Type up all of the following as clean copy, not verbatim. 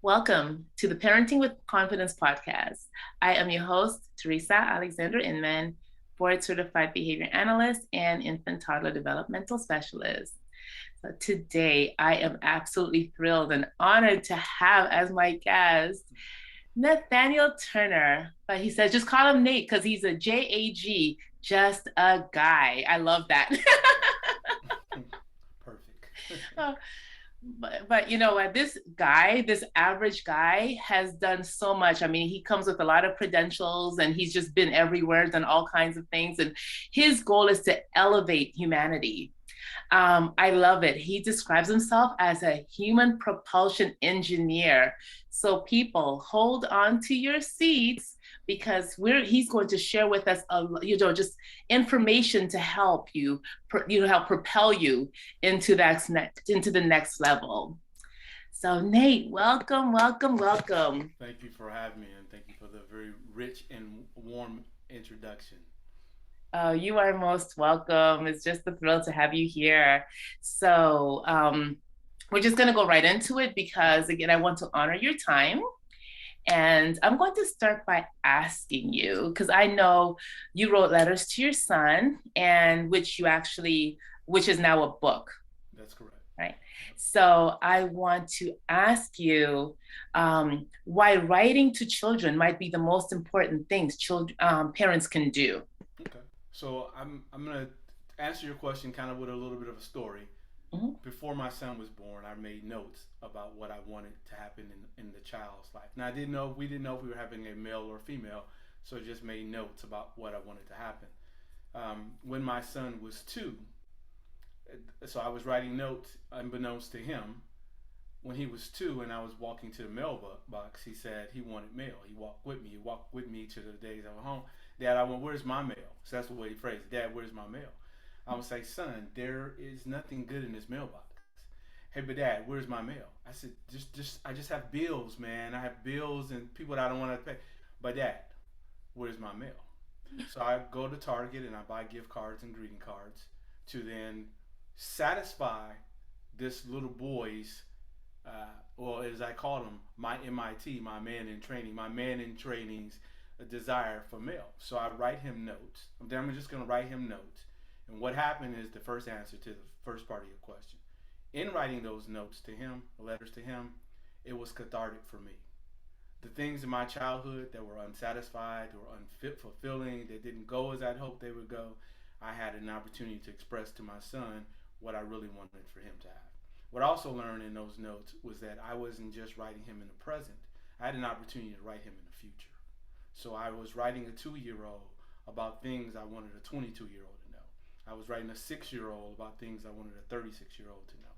Welcome to the Parenting with Confidence podcast. I am your host, Teresa Alexander Inman, board certified behavior analyst and infant toddler developmental specialist. So today, I am absolutely thrilled and honored to have as my guest Nathaniel Turner. But he says, just call him Nate because he's a JAG, just a guy. I love that. Perfect. But you know what, this average guy has done so much. I mean, he comes with a lot of credentials and he's just been everywhere, done all kinds of things, and his goal is to elevate humanity. I love it. He describes himself as a human propulsion engineer. So people, hold on to your seats because he's going to share with us just information to help you, help propel you into the next level. So Nate, welcome, welcome, welcome. Thank you for having me, and thank you for the very rich and warm introduction. Oh, you are most welcome. It's just a thrill to have you here. So, we're just going to go right into it because, again, I want to honor your time. And I'm going to start by asking you, because I know you wrote letters to your son, and which is now a book, That's correct. right? So I want to ask you why writing to children might be the most important things parents can do. Okay. So I'm gonna answer your question kind of with a little bit of a story. Mhm. Before my son was born, I made notes about what I wanted to happen in the child's life. Now we didn't know if we were having a male or female, so I just made notes about what I wanted to happen. When my son was 2, so I was writing notes unbeknownst to him. When he was 2 and I was walking to the mailbox, he said he wanted mail. He walked with me. He walked with me to the days I was home. Dad, where's my mail? So that's the way he phrased it. Dad, where's my mail? I would say, son, there is nothing good in this mailbox. Hey, but Dad, where's my mail? I said, I just have bills, man. I have bills and people that I don't want to pay. But Dad, where's my mail? So I go to Target and I buy gift cards and greeting cards to then satisfy this little boy's, or as I call him, my MIT, my man in training's desire for mail. So I write him notes. I'm just going to write him notes. And what happened is the first answer to the first part of your question. In writing those notes to him, letters to him, it was cathartic for me. The things in my childhood that were unsatisfied or fulfilling, that didn't go as I'd hoped they would go, I had an opportunity to express to my son what I really wanted for him to have. What I also learned in those notes was that I wasn't just writing him in the present. I had an opportunity to write him in the future. So I was writing a 2-year-old about things I wanted a 22-year-old to know. I was writing a 6-year-old about things I wanted a 36-year-old to know.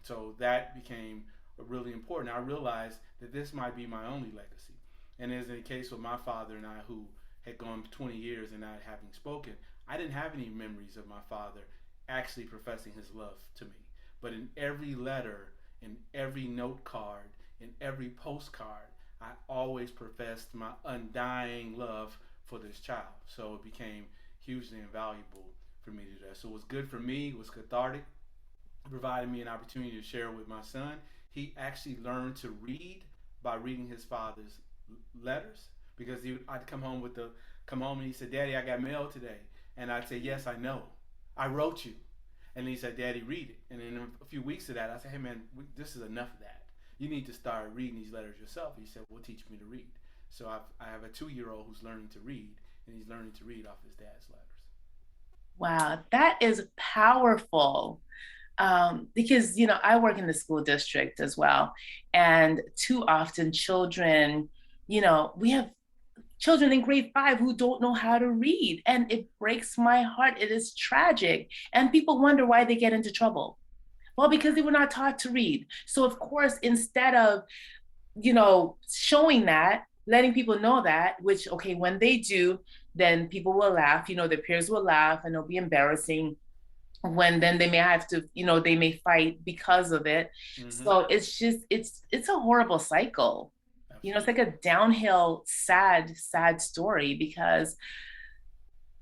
So that became really important. I realized that this might be my only legacy. And as in the case with my father and I, who had gone 20 years and not having spoken, I didn't have any memories of my father actually professing his love to me. But in every letter, in every note card, in every postcard, I always professed my undying love for this child. So it became hugely invaluable for me to do that. So it was good for me, it was cathartic. It provided me an opportunity to share with my son. He actually learned to read by reading his father's letters, because I'd come home and he said, Daddy, I got mail today. And I'd say, yes, I know. I wrote you. And he said, Daddy, read it. And in a few weeks of that, I said, hey, man, this is enough of that. You need to start reading these letters yourself. He said, well, teach me to read. So I have a 2-year-old who's learning to read, and he's learning to read off his dad's letters. Wow, that is powerful. Because I work in the school district as well, and too often children, we have children in grade 5 who don't know how to read, and it breaks my heart. It is tragic, and people wonder why they get into trouble. Well, because they were not taught to read. So of course, instead of showing that, letting people know that, which, okay, when they do, then people will laugh, their peers will laugh, and it'll be embarrassing, when then they may have to, they may fight because of it. Mm-hmm. So it's a horrible cycle. It's like a downhill, sad story, because,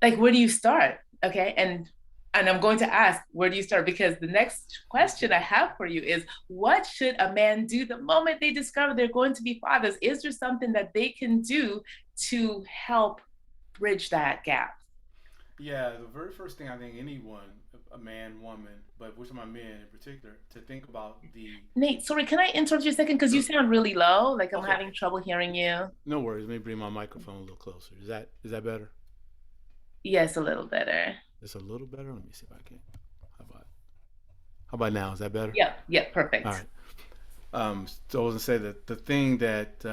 like, where do you start? Okay. And And I'm going to ask, where do you start? Because the next question I have for you is, what should a man do the moment they discover they're going to be fathers? Is there something that they can do to help bridge that gap? Yeah, the very first thing I think anyone, a man, woman, but which of my men in particular, to think about the. Nate, sorry, can I interrupt you a second? Because you Sure. sound really low. Like I'm Okay. having trouble hearing you. No worries. Let me bring my microphone a little closer. Is that better? Yes, a little better. It's a little better. Let me see if I can. How about now? Is that better? Yep, yep, All perfect. right. So I was gonna say that the thing that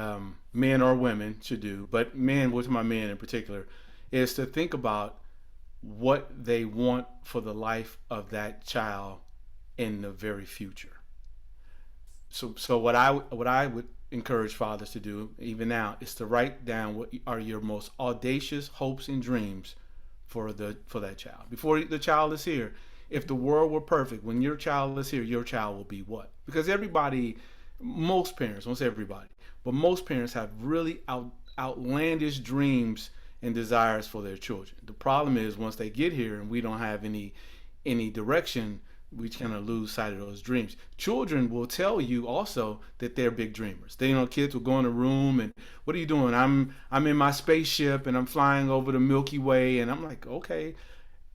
men or women should do, but men, with my men in particular, is to think about what they want for the life of that child in the very future. So what I would encourage fathers to do even now is to write down what are your most audacious hopes and dreams for that child before the child is here. If the world were perfect, when your child is here, your child will be what? Because everybody, most parents, I won't say everybody, but most parents have really outlandish dreams and desires for their children. The problem is once they get here and we don't have any direction, we kind of lose sight of those dreams. Children will tell you also that they're big dreamers. Kids will go in a room and, what are you doing? I'm in my spaceship and I'm flying over the Milky Way, and I'm like, okay.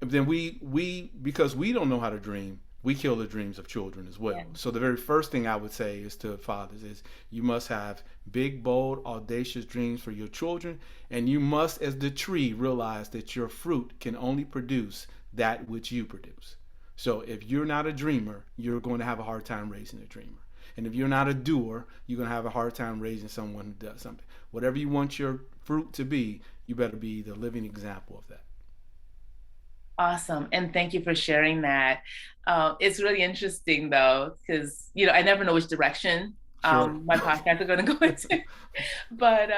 Then we because we don't know how to dream, we kill the dreams of children as well. Yeah. So the very first thing I would say is to fathers is you must have big, bold, audacious dreams for your children, and you must, as the tree, realize that your fruit can only produce that which you produce. So if you're not a dreamer, you're going to have a hard time raising a dreamer. And if you're not a doer, you're going to have a hard time raising someone who does something. Whatever you want your fruit to be, you better be the living example of that. Awesome. And thank you for sharing that. It's really interesting though, because I never know which direction Sure. my podcast are going to go into. But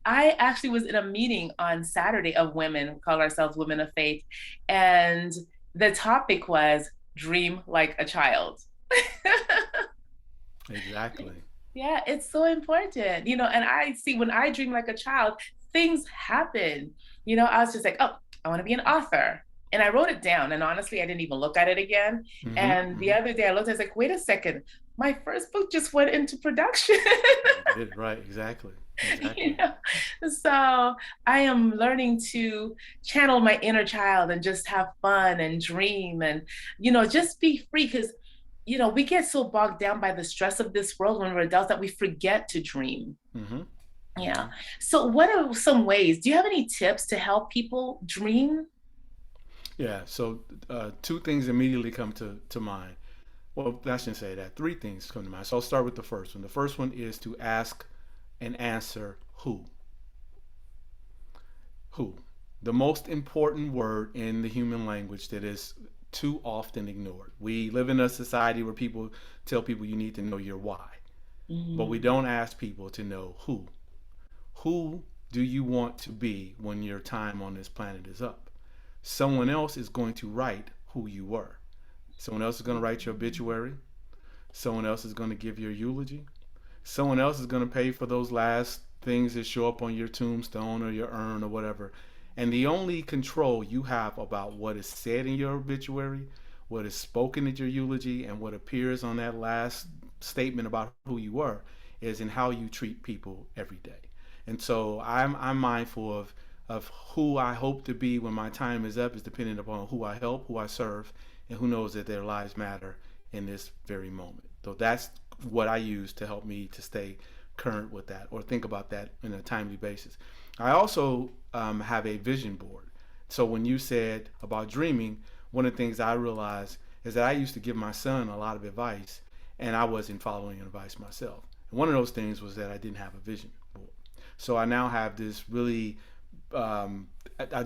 I actually was in a meeting on Saturday of women, we call ourselves Women of Faith, and the topic was dream like a child. Exactly. Yeah, it's so important, and I see when I dream like a child, things happen. I was just like, oh, I want to be an author. And I wrote it down. And honestly, I didn't even look at it again. Mm-hmm. And the Mm-hmm. other day I looked, I was like, wait a second, my first book just went into production. Right. Exactly. you Exactly. know? So I am learning to channel my inner child and just have fun and dream and, just be free because, we get so bogged down by the stress of this world when we're adults that we forget to dream. Mm-hmm. Mm-hmm. Yeah. So, what are some ways? Do you have any tips to help people dream? Yeah. So two things immediately come to mind. Well, I shouldn't say that. Three things come to mind. So I'll start with the first one. The first one is to ask and answer who. Who? The most important word in the human language that is too often ignored. We live in a society where people tell people you need to know your why, but we Mm, don't ask people to know who. Who do you want to be when your time on this planet is up? Someone else is going to write who you were. Someone else is going to write your obituary. Someone else is going to give your eulogy. Someone else is going to pay for those last things that show up on your tombstone or your urn or whatever. And the only control you have about what is said in your obituary, what is spoken at your eulogy, and what appears on that last statement about who you were is in how you treat people every day. And so I'm mindful of who I hope to be when my time is up is dependent upon who I help, who I serve, and who knows that their lives matter in this very moment. So that's what I use to help me to stay current with that or think about that in a timely basis. I also have a vision board. So when you said about dreaming, one of the things I realized is that I used to give my son a lot of advice and I wasn't following advice myself. And one of those things was that I didn't have a vision board. So I now have this really um,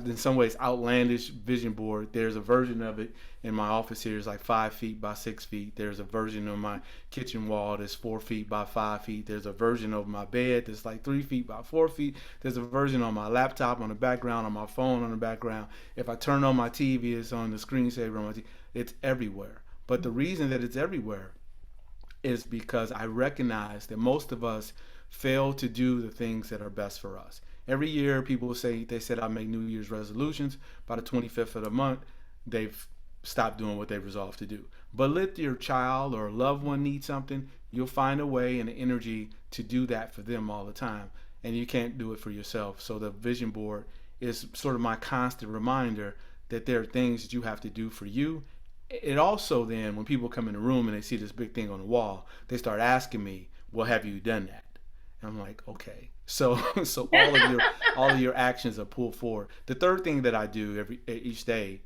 in some ways outlandish vision board. There's a version of it in my office here. It's like 5 feet by 6 feet. There's a version on my kitchen wall that's 4 feet by 5 feet. There's a version of my bed that's like 3 feet by 4 feet. There's a version on my laptop on the background, on my phone on the background. If I turn on my TV, it's on the screensaver on my TV. It's everywhere. But the reason that it's everywhere is because I recognize that most of us fail to do the things that are best for us. Every year, people say they said I make New Year's resolutions. By the 25th of the month, they've stop doing what they resolve to do. But let your child or loved one need something, you'll find a way and the energy to do that for them all the time. And you can't do it for yourself. So the vision board is sort of my constant reminder that there are things that you have to do for you. It also then, when people come in the room and they see this big thing on the wall, they start asking me, well, have you done that? And I'm like, okay. So so all of your actions are pulled forward. The third thing that I do each day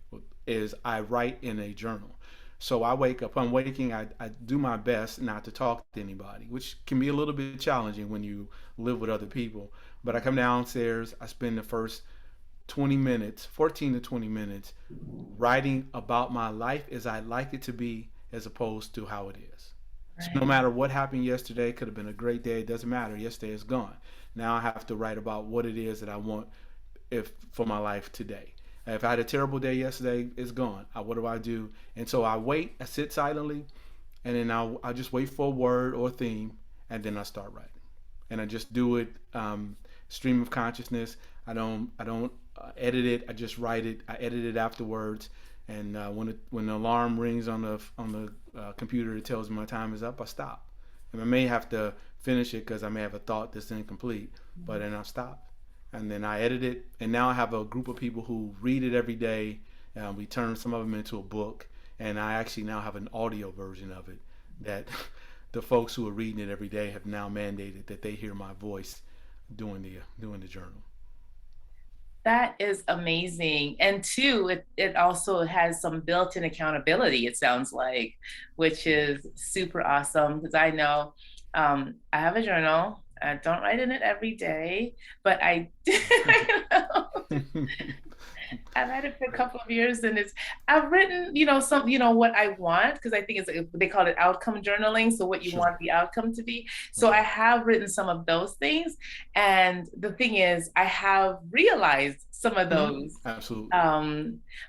is I write in a journal. So I wake up, I'm waking, I do my best not to talk to anybody, which can be a little bit challenging when you live with other people. But I come downstairs, I spend the first 20 minutes, 14 to 20 minutes, writing about my life as I'd like it to be, as opposed to how it is. So no matter what happened yesterday, could have been a great day, it doesn't matter. Yesterday is gone. Now I have to write about what it is that I want for my life today. If I had a terrible day yesterday, it's gone. What do I do? And so I wait, I sit silently, and then I'll just wait for a word or a theme, and then I start writing. And I just do it stream of consciousness. I don't edit it. I just write it. I edit it afterwards. And when the alarm rings on the computer that tells me my time is up, I stop. And I may have to finish it because I may have a thought that's incomplete, but then I stop. And then I edit it, and now I have a group of people who read it every day. We turn some of them into a book, and I actually now have an audio version of it that the folks who are reading it every day have now mandated that they hear my voice doing the journal. That is amazing. And two, it also has some built-in accountability, it sounds like, which is super awesome, because I know I have a journal. I don't write in it every day, but I I've had it for a couple of years, and I've written, what I want, because I think they call it outcome journaling. So what you want the outcome to be. So I have written some of those things. And the thing is, I have realized some of those. Absolutely.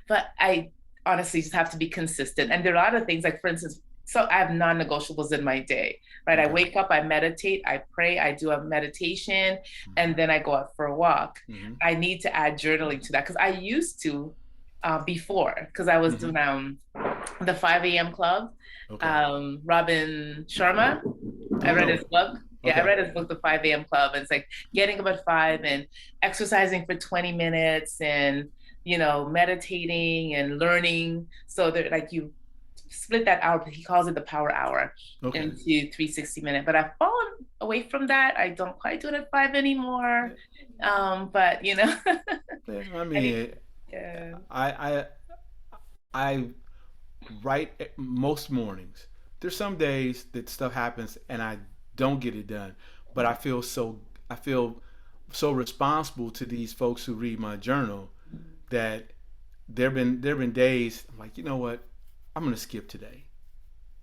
But I honestly just have to be consistent. And there are a lot of things, like for instance, so I have non-negotiables in my day, right? Okay. I wake up, I meditate, I pray, I do a meditation, and then I go out for a walk. I need to add journaling to that, because I used to before, because I was doing the 5 a.m. club. Robin Sharma, I read his book. Yeah, I read his book, The 5 a.m. Club. And it's like getting up at 5 and exercising for 20 minutes and, meditating and learning. So that like you split that out. He calls it the power hour into 360-minute. But I've fallen away from that. I don't quite do it at 5 anymore. But I mean, I write most mornings. There's some days that stuff happens and I don't get it done, but I feel so responsible to these folks who read my journal that there've been days I'm like, you know what, I'm gonna skip today,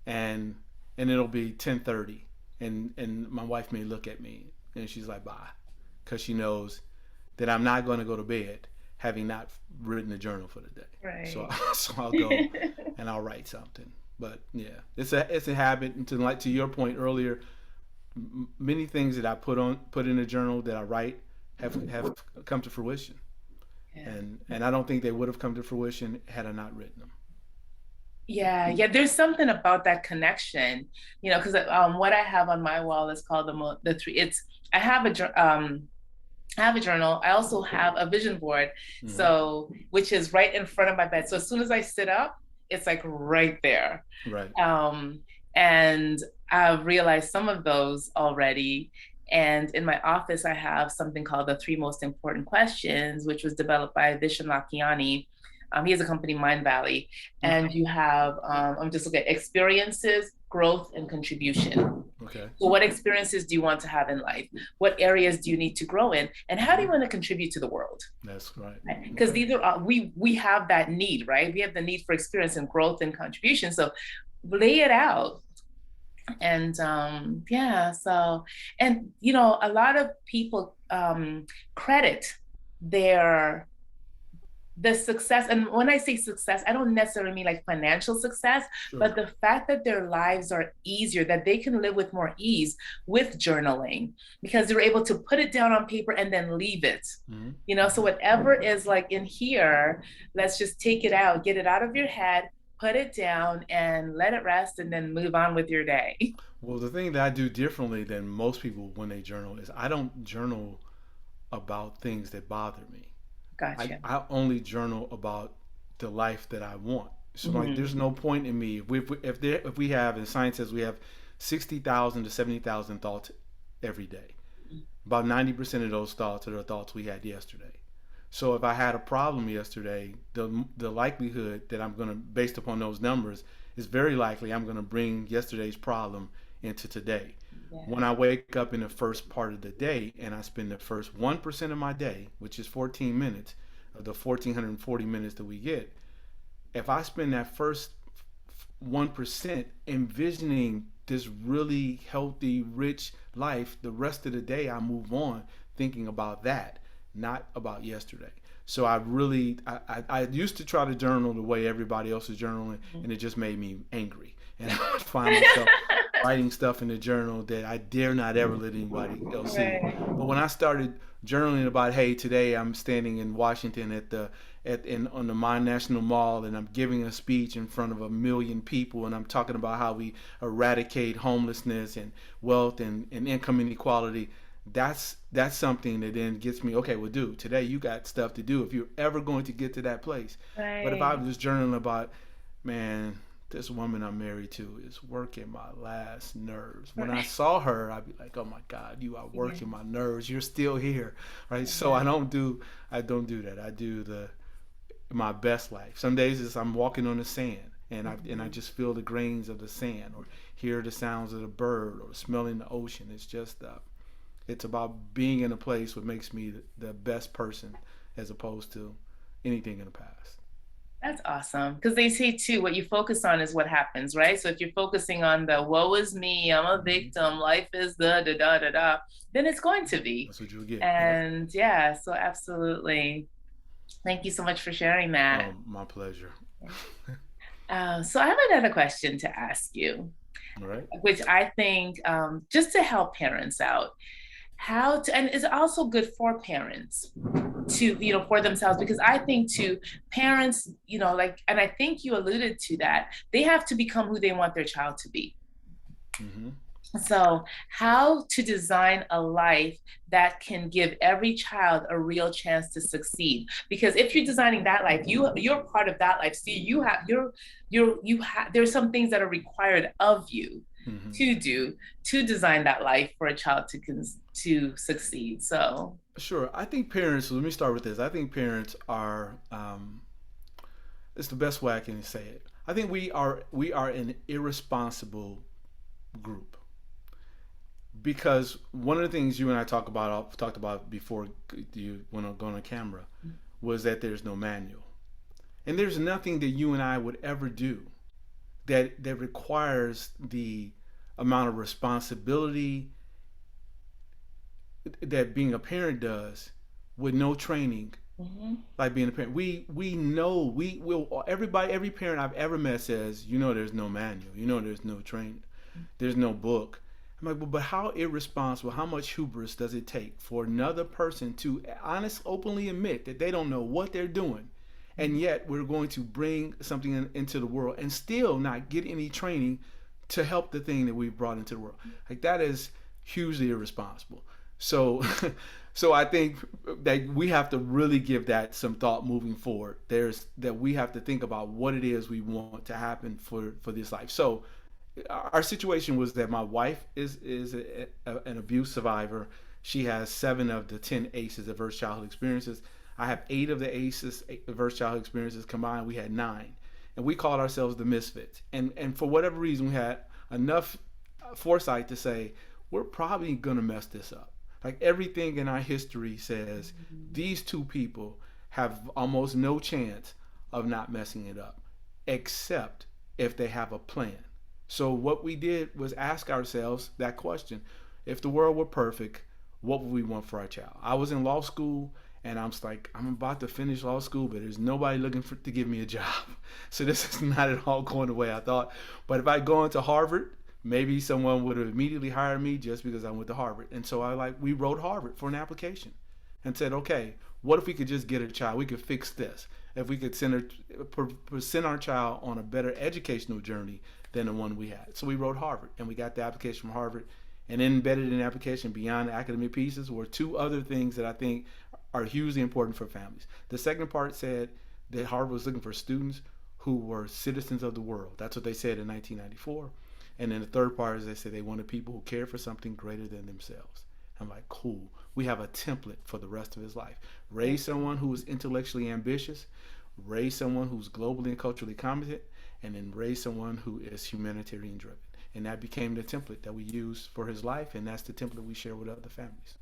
and it'll be 10:30, and my wife may look at me and she's like, bye, because she knows that I'm not going to go to bed having not written a journal for the day. Right. So I'll go and I'll write something. But yeah, it's a habit. And to your point earlier, many things that I put in a journal that I write have come to fruition. Yeah. And I don't think they would have come to fruition had I not written them. Yeah, there's something about that connection, because what I have on my wall is called the three. I have a journal. I also have a vision board, so which is right in front of my bed. So as soon as I sit up, it's like right there. Right. And I've realized some of those already. And in my office, I have something called the 3 most important questions, which was developed by Vishen Lakhiani. He has a company, Mind Valley. And you have, I'm just looking at experiences, growth, and contribution. Okay. So what experiences do you want to have in life? What areas do you need to grow in? And how do you want to contribute to the world? That's right. Because these are, we have that need, right? We have the need for experience and growth and contribution. So lay it out. And so, and, a lot of people credit the success. And when I say success, I don't necessarily mean like financial success, but the fact that their lives are easier, that they can live with more ease with journaling, because they're able to put it down on paper and then leave it. So whatever is like in here, let's just take it out, get it out of your head, put it down and let it rest and then move on with your day. Well, the thing that I do differently than most people when they journal is I don't journal about things that bother me. Gotcha. I only journal about the life that I want. So like, Mm-hmm. there's no point in me if we have, and science says we have 60,000 to 70,000 thoughts every day. About 90% of those thoughts are the thoughts we had yesterday. So if I had a problem yesterday, the likelihood that I'm gonna, based upon those numbers, is very likely I'm gonna bring yesterday's problem into today. When I Yes. wake up in the first part of the day and I spend the first 1% of my day, which is 14 minutes of the 1440 minutes that we get, if I spend that first 1% envisioning this really healthy, rich life, the rest of the day I move on thinking about that, not about yesterday. So I used to try to journal the way everybody else is journaling, and it just made me angry. And I would find myself writing stuff in the journal that I dare not ever let anybody else see. Right. But when I started journaling about, hey, today I'm standing in Washington on the My National Mall, and I'm giving a speech in front of 1 million people, and I'm talking about how we eradicate homelessness and wealth and income inequality. That's something that then gets me, okay, well, dude, today you got stuff to do if you're ever going to get to that place. But if I Right. was just journaling about, man, this woman I'm married to is working my last nerves. When I Right. saw her, I'd be like, oh my God, you are Yeah. working my nerves. You're still here, right? So Yeah. I don't do that. I do the my best life. Some days it's I'm walking on the sand, and I Mhm. just feel the grains of the sand, or hear the sounds of the bird, or smelling the ocean. It's about being in a place what makes me the best person, as opposed to anything in the past. That's awesome. Because they say too, what you focus on is what happens, right? So if you're focusing on the woe is me, I'm a Mm-hmm. victim, life is the da da da da, then it's going to be. That's what you'll get. Yep. And yeah, so absolutely. Thank you so much for sharing that. My pleasure. So I have another question to ask you, All right. which I think just to help parents out, how to, and it's also good for parents to, for themselves, because I think too, parents, like, and I think you alluded to that, they have to become who they want their child to be. Mm-hmm. So, how to design a life that can give every child a real chance to succeed? Because if you're designing that life, you're part of that life. See, you have there's some things that are required of you Mm-hmm. to do to design that life for a child to succeed. So, Sure. I think parents. Let me start with this. I think parents are. It's the best way I can say it. I think we are an irresponsible group, because one of the things you and I talked about before you went on going on camera, was that there's no manual, and there's nothing that you and I would ever do that requires the amount of responsibility that being a parent does, with no training, mhm. like being a parent. We know, we will, every parent I've ever met says, there's no manual, there's no training, there's no book. I'm like, well, but how irresponsible, how much hubris does it take for another person to openly admit that they don't know what they're doing, and yet we're going to bring something into the world and still not get any training to help the thing that we've brought into the world? Like, that is hugely irresponsible. So, so I think that we have to really give that some thought moving forward. There's that we have to think about what it is we want to happen for this life. So, our situation was that my wife is an abuse survivor. She has 7 of the 10 ACEs, adverse childhood experiences. I have 8 of the ACEs, adverse childhood experiences combined. We had 9, and we called ourselves the misfits. And for whatever reason, we had enough foresight to say we're probably gonna mess this up. Like, everything in our history says these two people have almost no chance of not messing it up, except if they have a plan. So what we did was ask ourselves that question: if the world were perfect, what would we want for our child? I was in law school, and I'm just like, I'm about to finish law school, but there's nobody looking to give me a job. So this is not at all going the way I thought. But if I go into Harvard, maybe someone would have immediately hired me just because I went to Harvard. And so we wrote Harvard for an application and said, okay, What if we could just get a child? We could fix this. If we could send our child on a better educational journey than the one we had. So we wrote Harvard, and we got the application from Harvard. And embedded in the application beyond the academic pieces were two other things that I think are hugely important for families. The second part said that Harvard was looking for students who were citizens of the world. That's what they said in 1994. And then the third part is they said they wanted people who cared for something greater than themselves. I'm like, cool. We have a template for the rest of his life. Raise someone who is intellectually ambitious, raise someone who's globally and culturally competent, and then raise someone who is humanitarian driven. And that became the template that we use for his life, and that's the template we share with other families.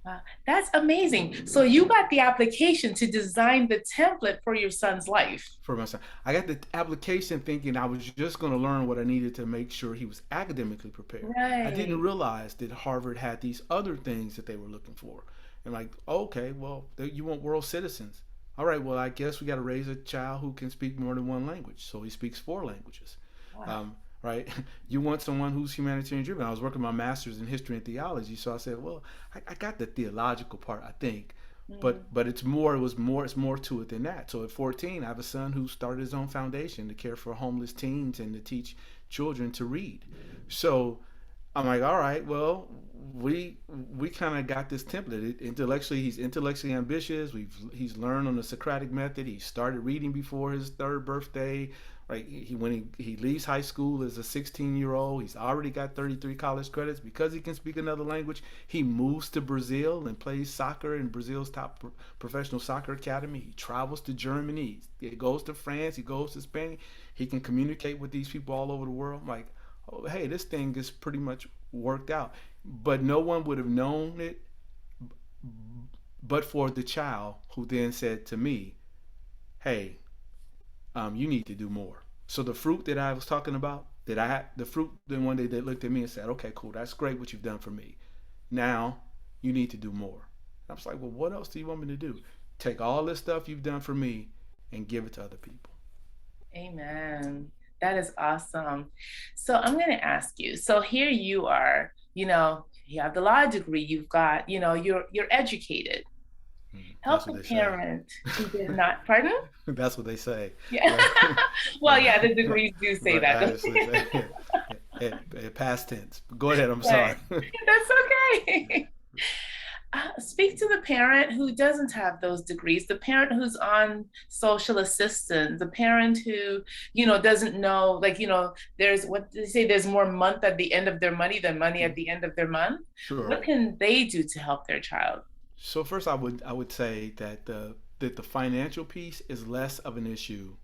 Wow, that's amazing. So you got the application to design the template for your son's life. For my son, I got the application thinking I was just going to learn what I needed to make sure he was academically prepared. Right. I didn't realize that Harvard had these other things that they were looking for. And like, okay, well, you want world citizens. All right, well, I guess we got to raise a child who can speak more than one language. So he speaks 4 languages. Wow. Right? You want someone who's humanitarian driven. I was working my master's in history and theology, so I said, well, I got the theological part, I think, but it's more to it than that. So at 14, I have a son who started his own foundation to care for homeless teens and to teach children to read. So I'm like, all right, well, we kind of got this template. He's intellectually ambitious. He's learned on the Socratic method. He started reading before his 3rd birthday. Right, when he leaves high school as a 16-year-old, he's already got 33 college credits. Because he can speak another language, he moves to Brazil and plays soccer in Brazil's top professional soccer academy. He travels to Germany, he goes to France, he goes to Spain. He can communicate with these people all over the world. I'm like, oh, hey, this thing is pretty much worked out. But no one would have known it but for the child who then said to me, hey, you need to do more. So the fruit that I was talking about, then one day they looked at me and said, okay, cool, that's great what you've done for me. Now you need to do more. I was like, well, what else do you want me to do? Take all this stuff you've done for me and give it to other people. Amen. That is awesome. So I'm going to ask you, so here you are, you have the law degree, you've got, you're educated. Help a parent who did not, pardon? That's what they say. Yeah. Well, yeah, the degrees do say that. Past tense. Go ahead, I'm sorry. That's okay. Speak to the parent who doesn't have those degrees, the parent who's on social assistance, the parent who, doesn't know, there's what they say, there's more month at the end of their money than money at the end of their month. Sure. What can they do to help their child? So first, I would say that the financial piece is less of an issue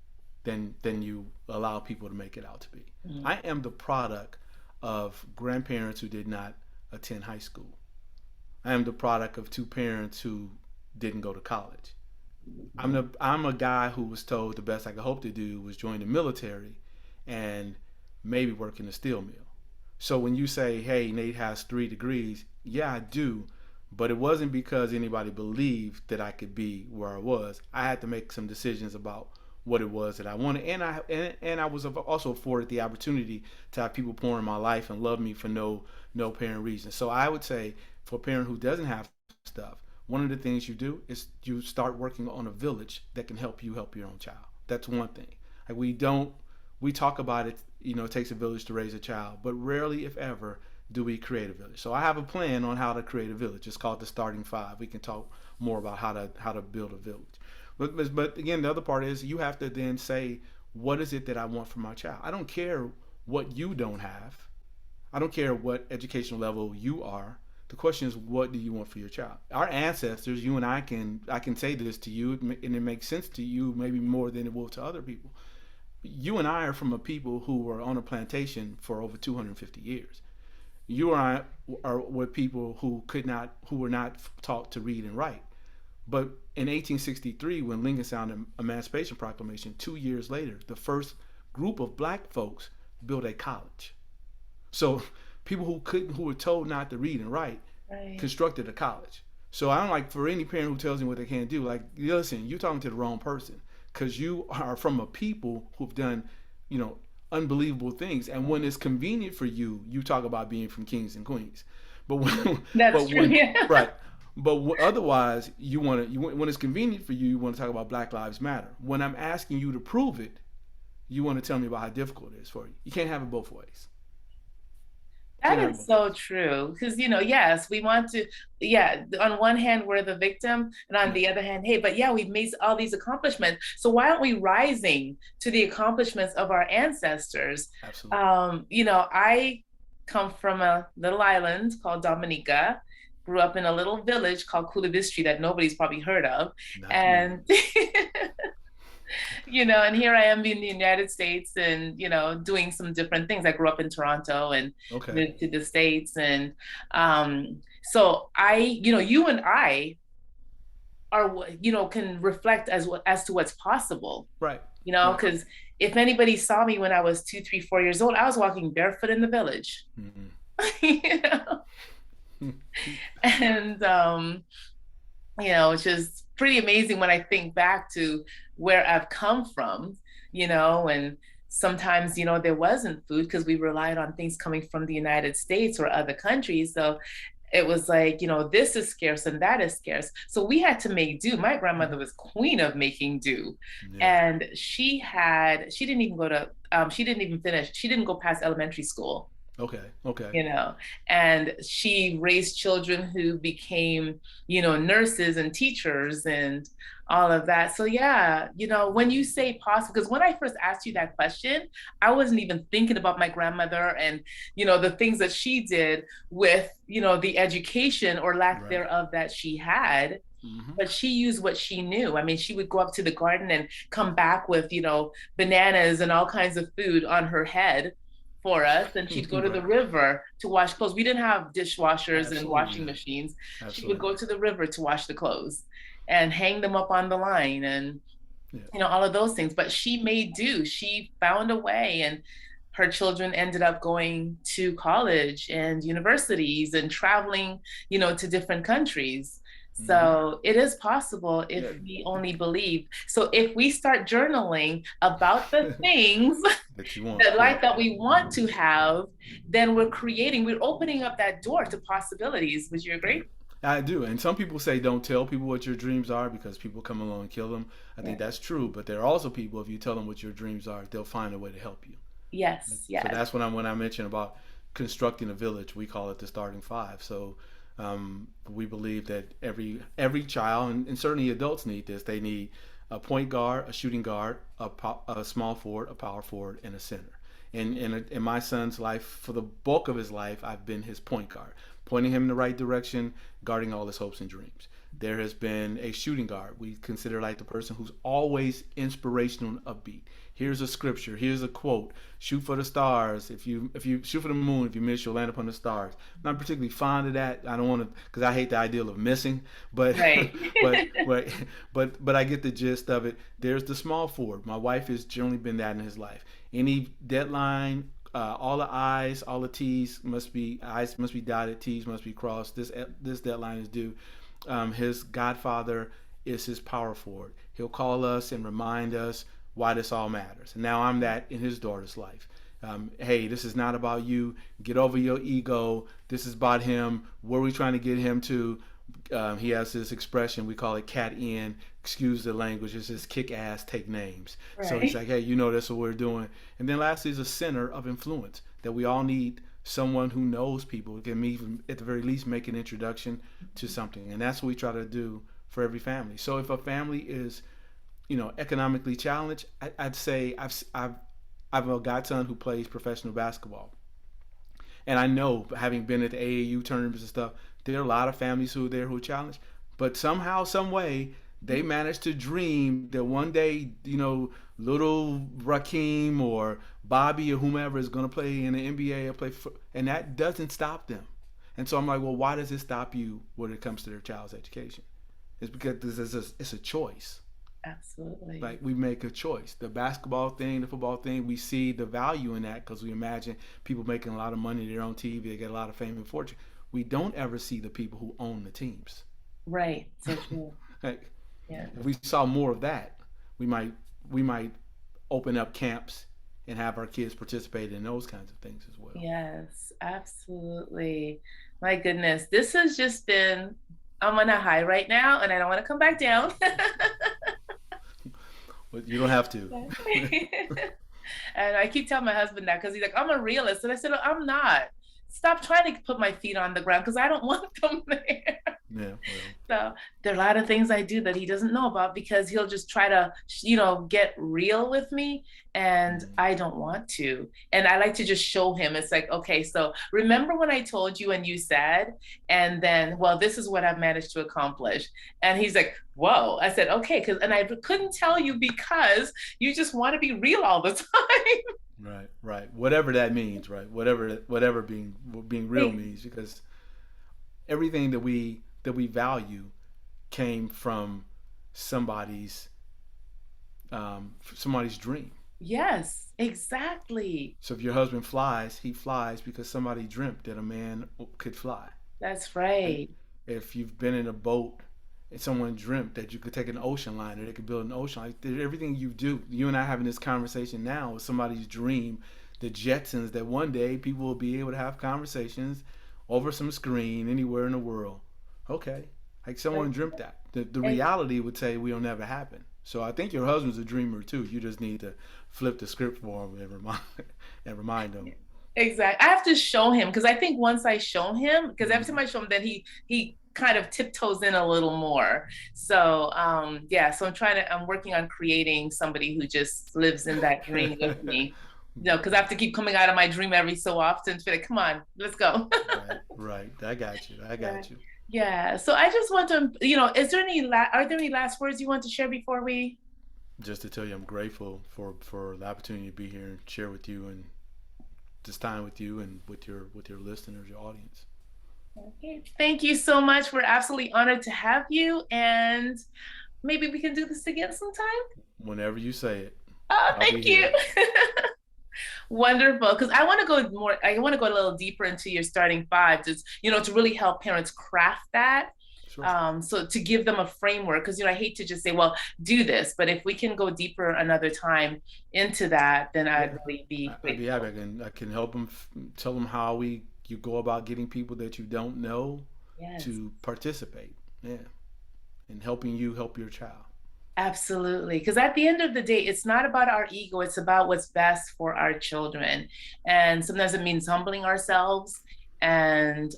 than you allow people to make it out to be. Mm-hmm. I am the product of grandparents who did not attend high school. I am the product of 2 parents who didn't go to college. I'm a guy who was told the best I could hope to do was join the military and maybe work in a steel mill. So when you say, hey, Nate has 3 degrees, yeah, I do. But it wasn't because anybody believed that I could be where I was. I had to make some decisions about what it was that I wanted, and I was also afforded the opportunity to have people pour in my life and love me for no apparent reason. So I would say for a parent who doesn't have stuff, one of the things you do is you start working on a village that can help you help your own child. That's one thing. Like we talk about it. It takes a village to raise a child, but rarely, if ever, do we create a village. So I have a plan on how to create a village. It's called the Starting 5. We can talk more about how to build a village. But again, the other part is you have to then say, what is it that I want for my child? I don't care what you don't have. I don't care what educational level you are. The question is, what do you want for your child? Our ancestors, you and I can say this to you, and it makes sense to you maybe more than it will to other people. You and I are from a people who were on a plantation for over 250 years. You and I are with people who were not taught to read and write. But in 1863, when Lincoln signed the Emancipation Proclamation, 2 years later, the first group of black folks built a college. So people who were told not to read and write, constructed a college. So I don't like for any parent who tells me what they can't do, like, listen, you're talking to the wrong person, because you are from a people who've done, unbelievable things. And when it's convenient for you, you talk about being from kings and queens. But when, That's true. Right. But otherwise, when it's convenient for you, you want to talk about Black Lives Matter. When I'm asking you to prove it, you want to tell me about how difficult it is for you. You can't have it both ways. That Can't have it is both ways. so true. Because, yes, we want to, yeah, on one hand, we're the victim, and on Yeah, the other hand, hey, but yeah, we've made all these accomplishments. So why aren't we rising to the accomplishments of our ancestors? absolutely. I come from a little island called Dominica, grew up in a little village called Kulabistri that nobody's probably heard of. Not me. And and here I am in the United States and, doing some different things. I grew up in Toronto and Okay. moved to the States. And so you and I are, can reflect as to what's possible, Right. Right. because if anybody saw me when I was 2, 3, 4 years old, I was walking barefoot in the village. Mm-hmm. you know? And it's just pretty amazing when I think back to where I've come from, and sometimes, there wasn't food because we relied on things coming from the United States or other countries. So it was like, this is scarce and that is scarce. So we had to make do. My grandmother was queen of making do. Yeah. And she didn't even she didn't even finish, she didn't go past elementary school. Okay. Okay. And she raised children who became, nurses and teachers and all of that. So yeah, when you say possible, because when I first asked you that question, I wasn't even thinking about my grandmother and, the things that she did with, the education or lack Right. thereof that she had. Mm-hmm. But she used what she knew. I mean, she would go up to the garden and come back with, bananas and all kinds of food on her head for us. And she'd go to the Right. river to wash clothes. We didn't have dishwashers and Absolutely washing not. machines. She would Absolutely go not. to the river to wash the clothes and hang them up on the line and, Yeah. all of those things. But she made do. She found a way. And her children ended up going to college and universities and traveling, to different countries. Mm-hmm. So it is possible Yeah. if we only believe. So if we start journaling about the things, That you want. the Yeah. life that we want to have, then we're opening up that door to possibilities. Would you Yeah. agree? I do. And some people say don't tell people what your dreams are because people come along and kill them. I think Yeah. that's true. But there are also people, if you tell them what your dreams are, they'll find a way to help you. Yes, So yes. that's when I mentioned about constructing a village. We call it the starting five. So we believe that every child and certainly adults need this. They need a point guard, a shooting guard, a small forward, a power forward, and a center. And in my son's life, for the bulk of his life, I've been his point guard, pointing him in the right direction, guarding all his hopes and dreams. There has been a shooting guard. We consider like the person who's always inspirational and upbeat. Here's a scripture. Here's a quote. Shoot for the stars. If you shoot for the moon, if you miss, you'll land upon the stars. I'm not particularly fond of that. I don't want to because I hate the ideal of missing. But Right. but but but I get the gist of it. There's the small forward. My wife has generally been that in his life. Any deadline, all the I's, all the I's must be dotted, T's must be crossed. This deadline is due. His godfather is his power forward. He'll call us and remind us why this all matters. And now I'm that in his daughter's life. Hey, this is not about you. Get over your ego. This is about him. Where are we trying to get him to? He has this expression, we call it cat in, excuse the language, it's just kick ass, take names. So he's Right. like, hey, that's what we're doing. And then lastly is a center of influence that we all need someone who knows people, who can even at the very least make an introduction to something. And that's what we try to do for every family. So if a family is, economically challenged, I'd say I've a godson who plays professional basketball. And I know, having been at the AAU tournaments and stuff, there are a lot of families who are there who are challenged. But somehow, some way, they manage to dream that one day, little Raheem or Bobby or whomever is going to play in the NBA or and that doesn't stop them. And so I'm like, well, why does it stop you when it comes to their child's education? It's because it's a choice. Absolutely. Like we make a choice. The basketball thing, the football thing, we see the value in that because we imagine people making a lot of money. They're on TV, they get a lot of fame and fortune. We don't ever see the people who own the teams. Right. So true. Like, Yeah. if we saw more of that, we might we might open up camps and have our kids participate in those kinds of things as well. Yes, absolutely. My goodness, this has just been I'm on a high right now and I don't want to come back down. But you don't have to. And I keep telling my husband that because he's like, I'm a realist. And I said, I'm not. Stop trying to put my feet on the ground because I don't want them there. Yeah, well, So there are a lot of things I do that he doesn't know about because he'll just try to, get real with me. And mm, I don't want to. And I like to just show him. It's like, okay, so remember when I told you and you said, and then, well, this is what I've managed to accomplish. And he's like, whoa. I said, okay, and I couldn't tell you because you just want to be real all the time. right, right. Whatever that means, right? Whatever being real means, because everything that we value came from somebody's somebody's dream. Yes, exactly. So if your husband flies, he flies because somebody dreamt that a man could fly. That's And right. if you've been in a boat and someone dreamt that you could take an ocean liner, they could build an ocean liner. Everything you do, you and I having this conversation now is somebody's dream, the Jetsons, that one day people will be able to have conversations over some screen anywhere in the world. Okay, like someone dreamt that. The reality would say we'll never happen. So I think your husband's a dreamer too. You just need to flip the script for him and remind him. Exactly. I have to show him because I think once I show him, because every time Mm-hmm. I show him, then he kind of tiptoes in a little more. So yeah, so I'm working on creating somebody who just lives in that dream with me. Because I have to keep coming out of my dream every so often to be like, come on, let's go. Right, right. I got you. I Yeah. got you. Yeah. So I just want to, is there are there any last words you want to share before we? Just to tell you, I'm grateful for the opportunity to be here and share with you and this time with you and with your listeners, your audience. Okay. Thank you so much. We're absolutely honored to have you. And maybe we can do this again sometime. Whenever you say it, Oh, I'll be thank you. here. Wonderful. Because I want to go a little deeper into your starting five, just, to really help parents craft that. Sure. So to give them a framework, because, I hate to just say, well, do this, but if we can go deeper another time into that, then I'd Yeah, really be I'd be happy. grateful. I can help them, tell them how you go about getting people that you don't know Yes. to participate. Yeah, and helping you help your child. Absolutely. Because at the end of the day, it's not about our ego, it's about what's best for our children. And sometimes it means humbling ourselves. And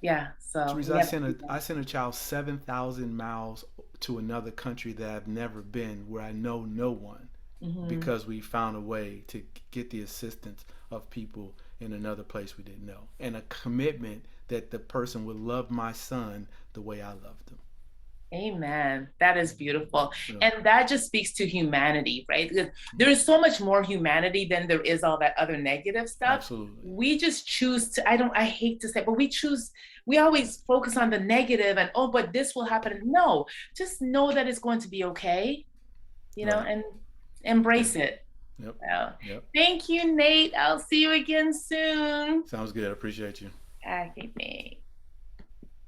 yeah, so Teresa, we I have to sent do a I sent a child 7,000 miles to another country that I've never been, where I know no one, that. Mhm. because we found a way to get the assistance of people in another place we didn't know, and a commitment that the person would love my son the way I loved him. Amen. That is beautiful. You know, And that just speaks to humanity, right? Because there is so much more humanity than there is all that other negative stuff. absolutely. We just choose to, I hate to say, but we always focus on the negative and, oh, but this will happen. No, just know that it's going to be okay, Right. and Yeah. embrace it. Yep. So, Yep. thank you, Nate. I'll see you again soon. Sounds good. I appreciate you. Okay, Nate.